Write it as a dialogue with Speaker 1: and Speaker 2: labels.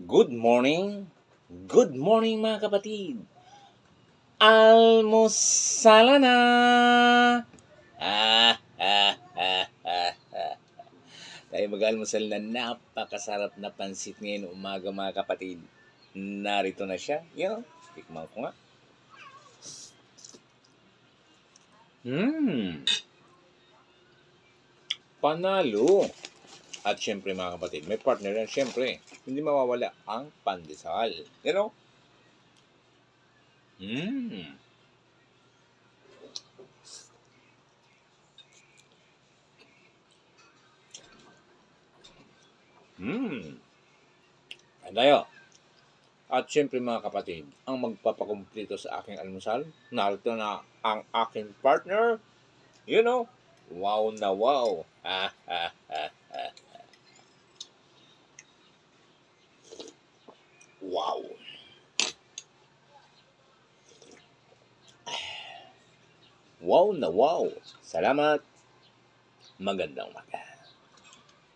Speaker 1: Good morning. Good morning mga kapatid. Almusala na. Tayo mag-almusal na napakasarap na pansit ngayon umaga mga kapatid. Narito na siya. Yan, tikman ko nga. Panalo. At syempre mga kapatid, may partner yan. Syempre, hindi mawawala ang pandesal. You know? Ayan tayo. At syempre mga kapatid, ang magpapakumplito sa aking almusal, narito na ang aking partner. You know, wow na wow. Wow. Wow na wow. Salamat. Magandang umaga.